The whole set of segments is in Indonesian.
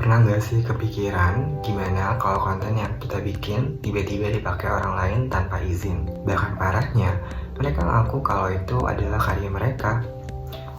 Pernah nggak sih kepikiran gimana kalau konten yang kita bikin tiba-tiba dipakai orang lain tanpa izin? Bahkan parahnya, mereka ngaku kalau itu adalah karya mereka.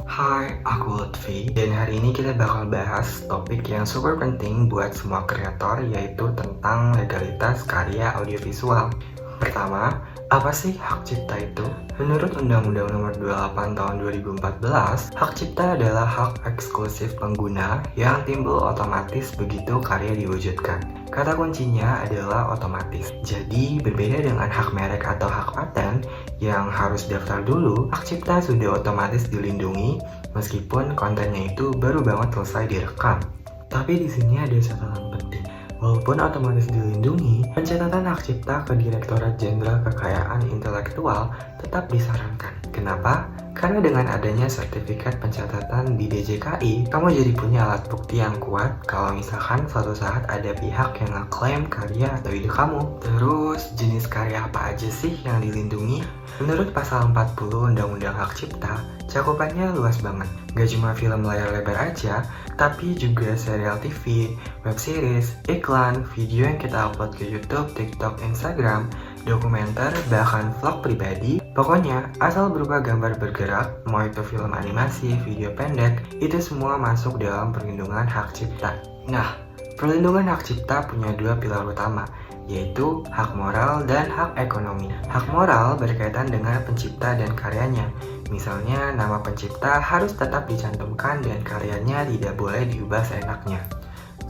Hai, aku Lutfi, dan hari ini kita bakal bahas topik yang super penting buat semua kreator, yaitu tentang legalitas karya audiovisual. Pertama, apa sih hak cipta itu? Menurut Undang-Undang Nomor 28 Tahun 2014, hak cipta adalah hak eksklusif pengguna yang timbul otomatis begitu karya diwujudkan. Kata kuncinya adalah otomatis. Jadi, berbeda dengan hak merek atau hak paten yang harus daftar dulu, hak cipta sudah otomatis dilindungi meskipun kontennya itu baru banget selesai direkam. Tapi di sini ada catatan penting. Walaupun otomatis dilindungi, pencatatan hak cipta ke Direktorat Jenderal Kekayaan Intelektual tetap disarankan. Kenapa? Karena dengan adanya sertifikat pencatatan di DJKI, kamu jadi punya alat bukti yang kuat kalau misalkan suatu saat ada pihak yang ngeklaim karya atau ide kamu. Terus, jenis karya apa aja sih yang dilindungi? Menurut pasal 40 Undang-Undang Hak Cipta, cakupannya luas banget. Gak cuma film layar lebar aja, tapi juga serial TV, web series, iklan, video yang kita upload ke YouTube, TikTok, Instagram, dokumenter, bahkan vlog pribadi. Pokoknya, asal berupa gambar bergerak, mau itu film animasi, video pendek, itu semua masuk dalam perlindungan hak cipta. Nah, perlindungan hak cipta punya dua pilar utama, yaitu hak moral dan hak ekonomi. Hak moral berkaitan dengan pencipta dan karyanya. Misalnya, nama pencipta harus tetap dicantumkan dan karyanya tidak boleh diubah seenaknya.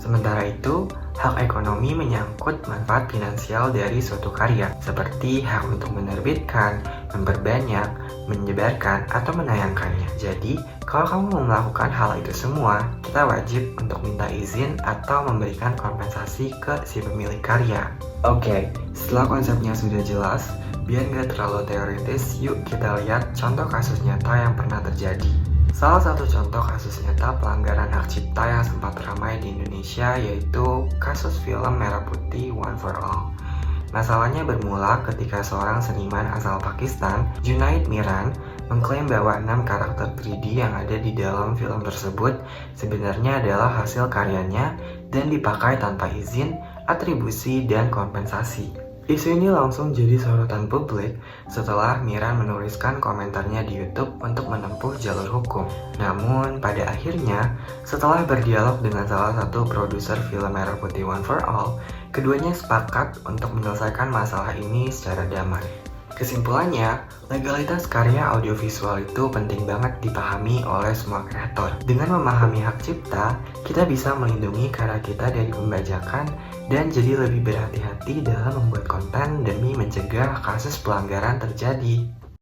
Sementara itu, hak ekonomi menyangkut manfaat finansial dari suatu karya, seperti hak untuk menerbitkan, memperbanyak, menyebarkan, atau menayangkannya. Jadi, kalau kamu mau melakukan hal itu semua, kita wajib untuk minta izin atau memberikan kompensasi ke si pemilik karya. Oke, setelah konsepnya sudah jelas, biar nggak terlalu teoritis, yuk kita lihat contoh kasus nyata yang pernah terjadi. Salah satu contoh kasus nyata pelanggaran hak cipta yang sempat ramai di Indonesia yaitu kasus film Merah Putih One for All. Masalahnya bermula ketika seorang seniman asal Pakistan, Junaid Miran, mengklaim bahwa 6 karakter 3D yang ada di dalam film tersebut sebenarnya adalah hasil karyanya dan dipakai tanpa izin, atribusi, dan kompensasi. Isu ini langsung jadi sorotan publik setelah Miran menuliskan komentarnya di YouTube untuk menempuh jalur hukum. Namun, pada akhirnya, setelah berdialog dengan salah satu produser film Merah Putih One for All, keduanya sepakat untuk menyelesaikan masalah ini secara damai. Kesimpulannya, legalitas karya audiovisual itu penting banget dipahami oleh semua kreator. Dengan memahami hak cipta, kita bisa melindungi karya kita dari pembajakan dan jadi lebih berhati-hati dalam membuat konten demi mencegah kasus pelanggaran terjadi.